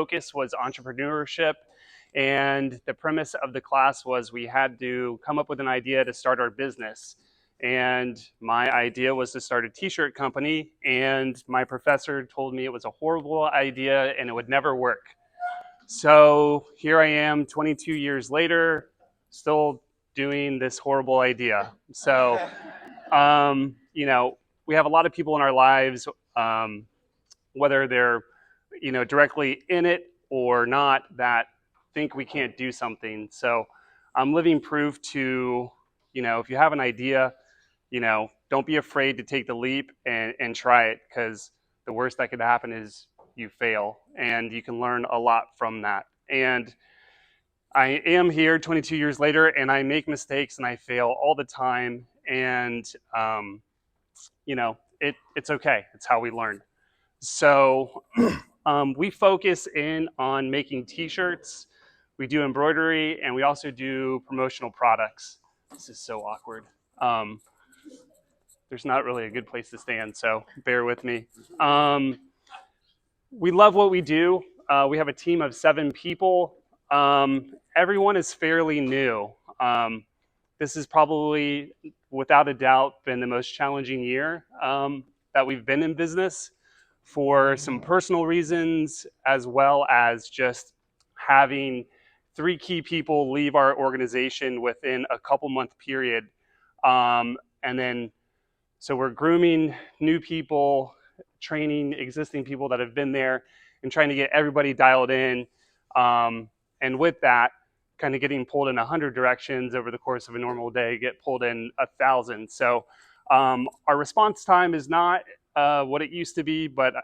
focus was entrepreneurship, and the premise of the class was we had to come up with an idea to start our business. And my idea was to start a t-shirt company, and my professor told me it was a horrible idea and it would never work. So here I am 22 years later, still doing this horrible idea. So, we have a lot of people in our lives, whether they're, directly in it or not, that think we can't do something. So I'm living proof to, if you have an idea, don't be afraid to take the leap and try it, because the worst that could happen is you fail, and you can learn a lot from that. And I am here 22 years later, and I make mistakes and I fail all the time. And, it's okay. It's how we learn. So we focus in on making t-shirts. We do embroidery, and we also do promotional products. This is so awkward. There's not really a good place to stand, so bear with me. We love what we do. We have a team of 7 people. Everyone is fairly new. This is probably, without a doubt, been the most challenging year that we've been in business, for some personal reasons, as well as just having 3 key people leave our organization within a couple-month period. And then, so we're grooming new people, training existing people that have been there, and trying to get everybody dialed in. And with that, kind of getting pulled in 100 directions over the course of a normal day, get pulled in 1,000. So our response time is not what it used to be, but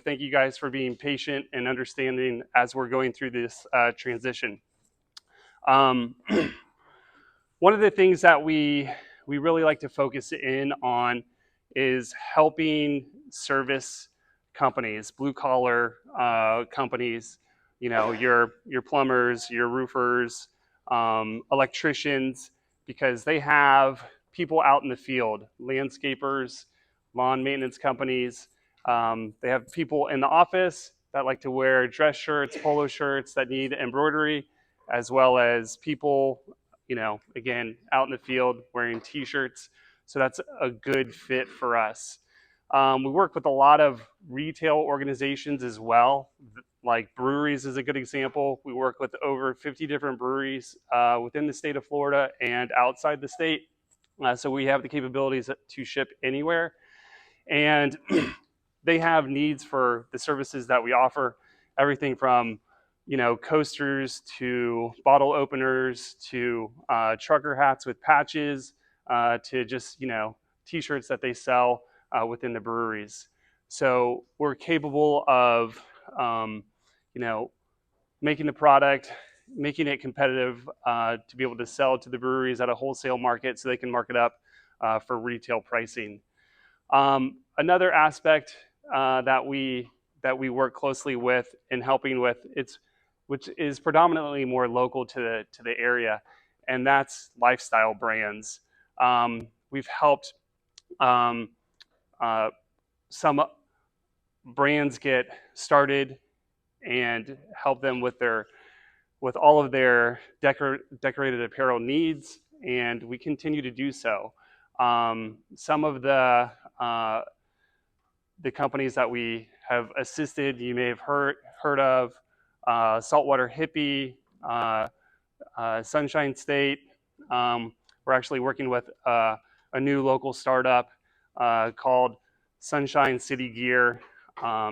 thank you guys for being patient and understanding as we're going through this transition. One of the things that we really like to focus in on is helping service companies, blue collar companies, your plumbers, your roofers, electricians, because they have people out in the field, landscapers, lawn maintenance companies. They have people in the office that like to wear dress shirts, polo shirts that need embroidery, as well as people, again, out in the field wearing t-shirts. So that's a good fit for us. We work with a lot of retail organizations as well, like breweries is a good example. We work with over 50 different breweries within the state of Florida and outside the state. So we have the capabilities to ship anywhere. And they have needs for the services that we offer, everything from, coasters to bottle openers to trucker hats with patches to just, t-shirts that they sell within the breweries. So we're capable of, making the product, making it competitive to be able to sell to the breweries at a wholesale market so they can mark it up for retail pricing. Another aspect that we work closely with and helping with, which is predominantly more local to the area, and that's lifestyle brands. We've helped some brands get started and help them with all of their decorated apparel needs, and we continue to do so. Some of the companies that we have assisted, you may have heard of Saltwater Hippie, Sunshine State. We're actually working with a new local startup called Sunshine City Gear.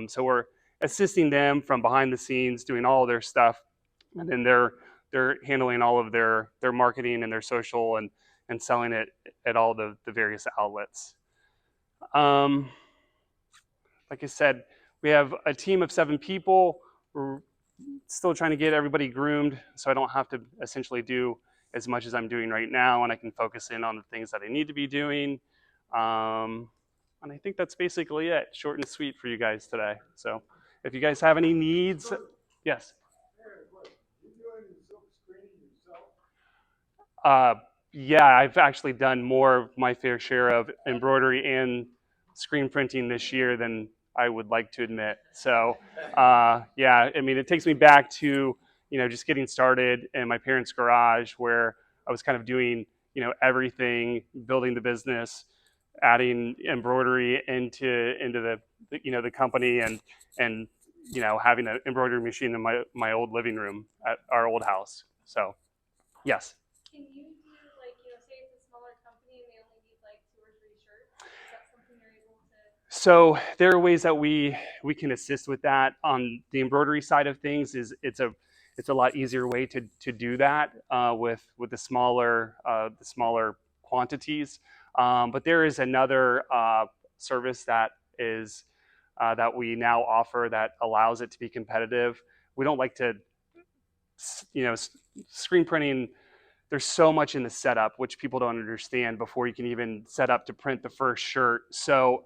So we're assisting them from behind the scenes, doing all of their stuff, and then they're handling all of their marketing and their social and selling it at all the various outlets. Like I said, we have a team of 7 people. We're still trying to get everybody groomed, so I don't have to essentially do as much as I'm doing right now, and I can focus in on the things that I need to be doing. And I think that's basically it, short and sweet for you guys today. So if you guys have any needs, yes? Yeah, I've actually done more of my fair share of embroidery and screen printing this year than I would like to admit. So yeah, I mean, it takes me back to, just getting started in my parents' garage where I was kind of doing, everything, building the business, adding embroidery into the company, and having an embroidery machine in my old living room at our old house. So yes. Can you do, like, say it's a smaller company and they only need like 2 or 3 shirts? Is that something you're able to? So there are ways that we can assist with that. On the embroidery side of things, it's a lot easier way to do that with the smaller quantities. But there is another service that we now offer that allows it to be competitive. We don't like to, screen printing. There's so much in the setup which people don't understand before you can even set up to print the first shirt. So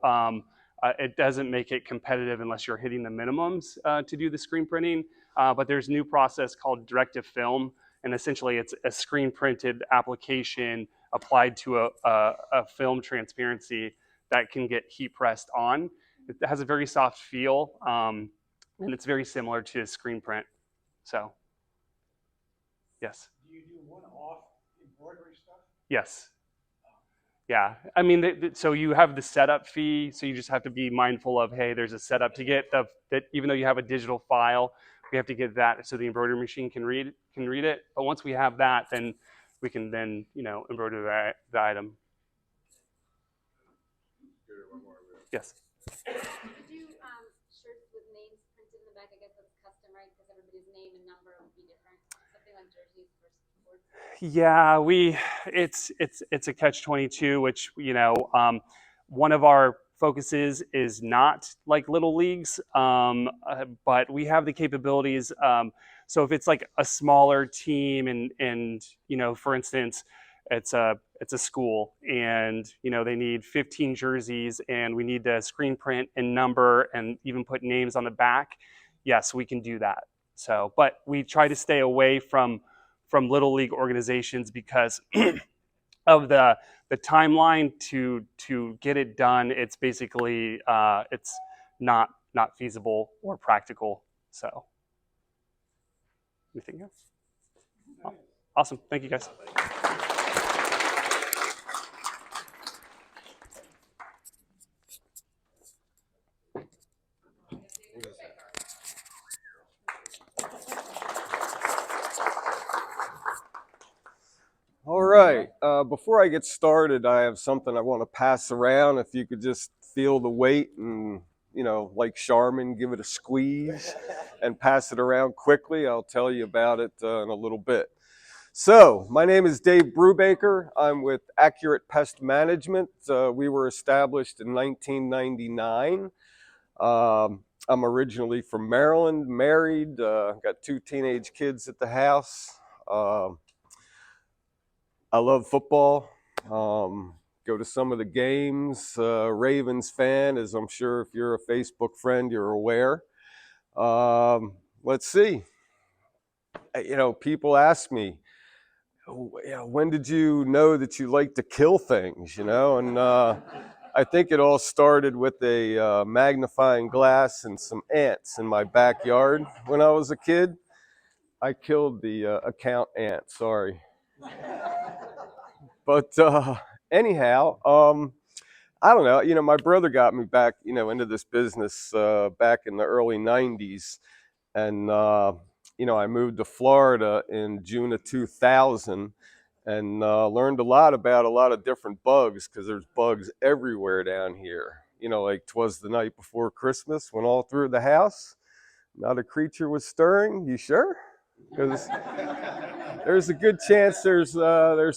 it doesn't make it competitive unless you're hitting the minimums to do the screen printing. But there's a new process called directive film, and essentially it's a screen printed application applied to a film transparency that can get heat pressed on. It has a very soft feel, and it's very similar to screen print. So, yes. Do you do one-off embroidery stuff? Yes. Yeah, I mean, so you have the setup fee, so you just have to be mindful of, hey, there's a setup to get that. Even though you have a digital file, we have to get that so the embroidery machine can read it. But once we have that, then we can then embroider the item. Yes. You do shirts with names printed in the back. I guess that's custom, right? Because everybody's name and number would be different. Something like jerseys versus sports. Yeah, it's a catch-22, which one of our focuses is not like little leagues, but we have the capabilities. So if it's like a smaller team, and for instance, it's a school, and they need 15 jerseys, and we need to screen print and number and even put names on the back. Yes, we can do that. So, but we try to stay away from little league organizations because of the timeline to get it done. It's basically it's not feasible or practical. So, anything else? Awesome. Thank you, guys. All right, before I get started, I have something I want to pass around. If you could just feel the weight and, like Charmin, give it a squeeze and pass it around quickly. I'll tell you about it in a little bit. So, my name is Dave Brubaker. I'm with Accurate Pest Management. We were established in 1999. I'm originally from Maryland, married, got 2 teenage kids at the house. I love football. Go to some of the games. Ravens fan, as I'm sure if you're a Facebook friend, you're aware. Let's see. People ask me, when did you know that you like to kill things? And I think it all started with a magnifying glass and some ants in my backyard when I was a kid. I killed the account ant. Sorry. But anyhow, I don't know. My brother got me back, into this business back in the early 90s. And, I moved to Florida in June of 2000 and learned a lot about a lot of different bugs because there's bugs everywhere down here. Like 'twas the night before Christmas when all through the house, not a creature was stirring. You sure? Because there's a good chance there's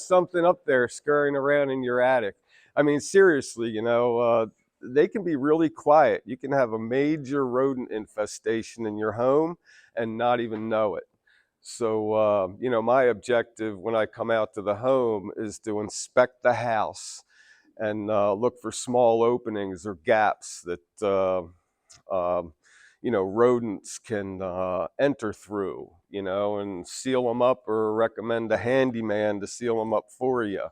something up there scurrying around in your attic. I mean, seriously, they can be really quiet. You can have a major rodent infestation in your home and not even know it. So, my objective when I come out to the home is to inspect the house and look for small openings or gaps that rodents can enter through, and seal them up, or recommend a handyman to seal them up for you.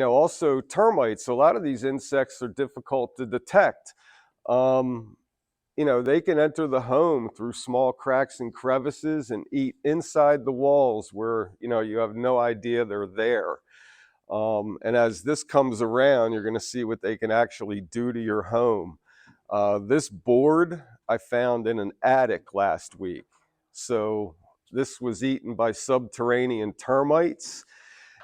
Also termites. A lot of these insects are difficult to detect. Um, they can enter the home through small cracks and crevices and eat inside the walls where, you have no idea they're there. And as this comes around, you're going to see what they can actually do to your home. This board I found in an attic last week. So this was eaten by subterranean termites.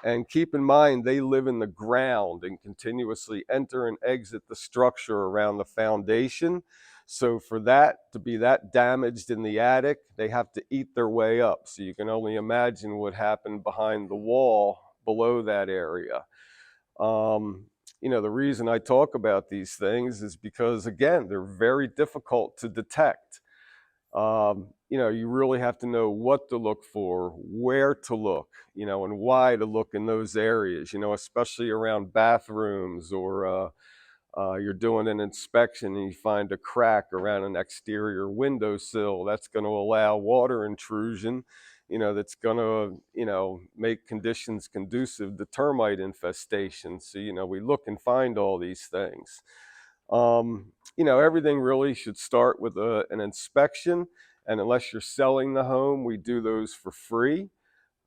And keep in mind, they live in the ground and continuously enter and exit the structure around the foundation. So for that to be that damaged in the attic, they have to eat their way up. So you can only imagine what happened behind the wall below that area. The reason I talk about these things is because, again, they're very difficult to detect. You really have to know what to look for, where to look, and why to look in those areas, especially around bathrooms, or you're doing an inspection and you find a crack around an exterior windowsill. That's going to allow water intrusion, that's going to, make conditions conducive to termite infestation. So, we look and find all these things. Everything really should start with an inspection. And unless you're selling the home, we do those for free.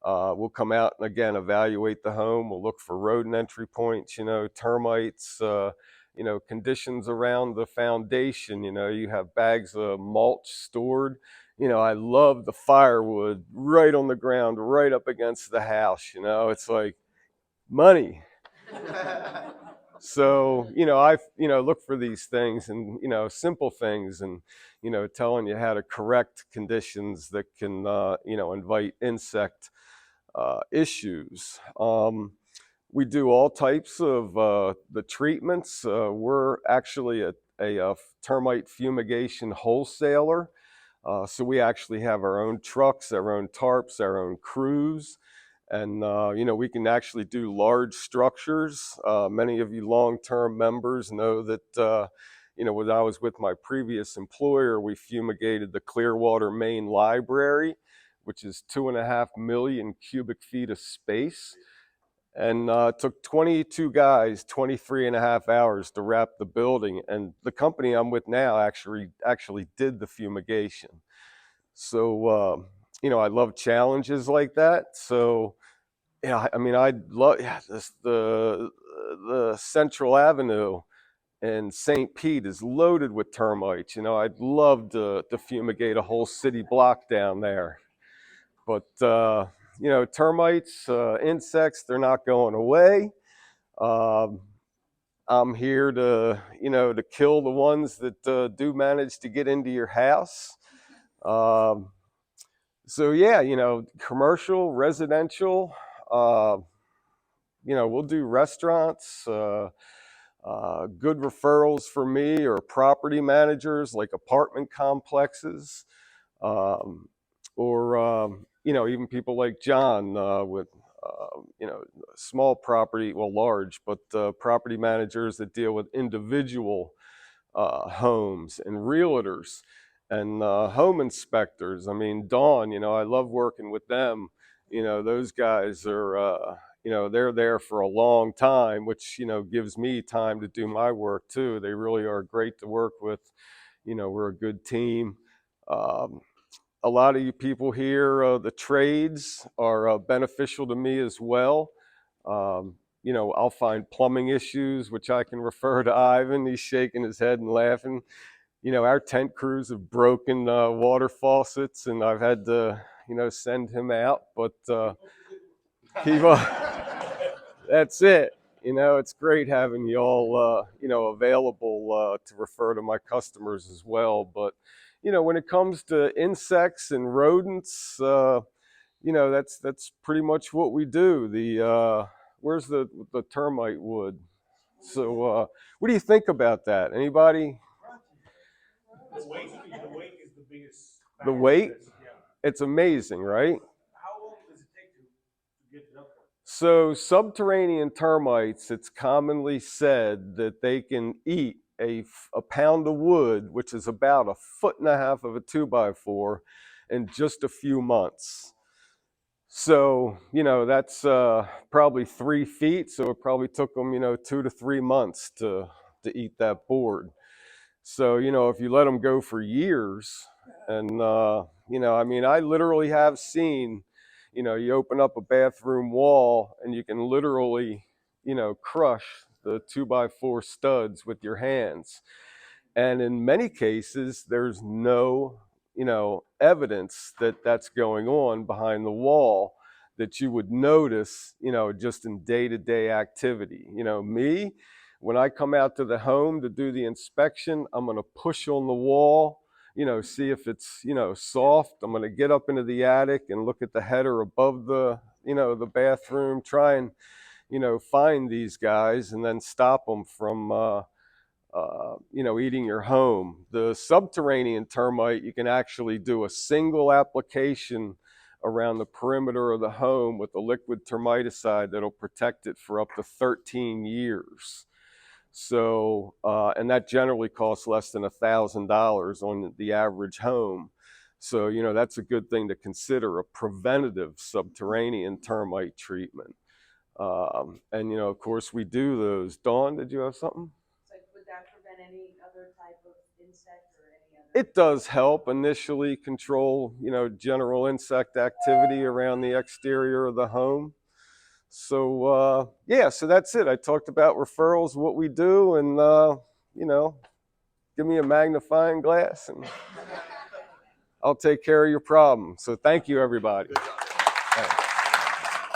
We'll come out and, again, evaluate the home. We'll look for rodent entry points, termites, conditions around the foundation. You have bags of mulch stored. I love the firewood right on the ground, right up against the house. It's like money. So, I, look for these things and, simple things and, telling you how to correct conditions that can, invite insect issues. We do all types of the treatments. We're actually a termite fumigation wholesaler. So we actually have our own trucks, our own tarps, our own crews. And, we can actually do large structures. Many of you long-term members know that, when I was with my previous employer, we fumigated the Clearwater main library, which is 2.5 million cubic feet of space. And it took 22 guys, 23 and a half hours to wrap the building. And the company I'm with now actually did the fumigation. So, I love challenges like that. So, yeah, I mean, I love the Central Avenue in St. Pete is loaded with termites. I'd love to fumigate a whole city block down there. But, termites, insects, they're not going away. I'm here to kill the ones that do manage to get into your house. So yeah, commercial, residential, we'll do restaurants, good referrals for me or property managers like apartment complexes, or, even people like John with, small property, well, large, but property managers that deal with individual homes and realtors and home inspectors. I mean, Dawn, I love working with them. Those guys are, they're there for a long time, which, gives me time to do my work too. They really are great to work with. We're a good team. A lot of you people here, the trades are beneficial to me as well. I'll find plumbing issues, which I can refer to Ivan. He's shaking his head and laughing. Our tent crews have broken water faucets, and I've had to, send him out. But that's it. It's great having you all, available to refer to my customers as well. But, when it comes to insects and rodents, that's pretty much what we do. Where's the termite wood? So, what do you think about that? Anybody? The weight is the biggest. The weight? Yeah. It's amazing, right? How long does it take to get it up there? So subterranean termites, it's commonly said that they can eat a pound of wood, which is about 1.5 feet of a 2x4, in just a few months. So, that's probably 3 feet. So it probably took them, 2 to 3 months to eat that board. So, if you let them go for years, and, I mean, I literally have seen, you open up a bathroom wall and you can literally, crush the 2x4 studs with your hands. And in many cases, there's no, evidence that that's going on behind the wall that you would notice, just in day-to-day activity. Me, when I come out to the home to do the inspection, I'm going to push on the wall, see if it's, soft. I'm going to get up into the attic and look at the header above the, the bathroom, try and, find these guys and then stop them from, eating your home. The subterranean termite, you can actually do a single application around the perimeter of the home with a liquid termiticide that'll protect it for up to 13 years. So, and that generally costs less than $1,000 on the average home. So, that's a good thing to consider, a preventative subterranean termite treatment. And, of course, we do those. Dawn, did you have something? Would that prevent any other type of insect or any other? It does help initially control, general insect activity around the exterior of the home. So, yeah, so that's it. I talked about referrals, what we do, and, give me a magnifying glass and I'll take care of your problem. So thank you, everybody. Thanks.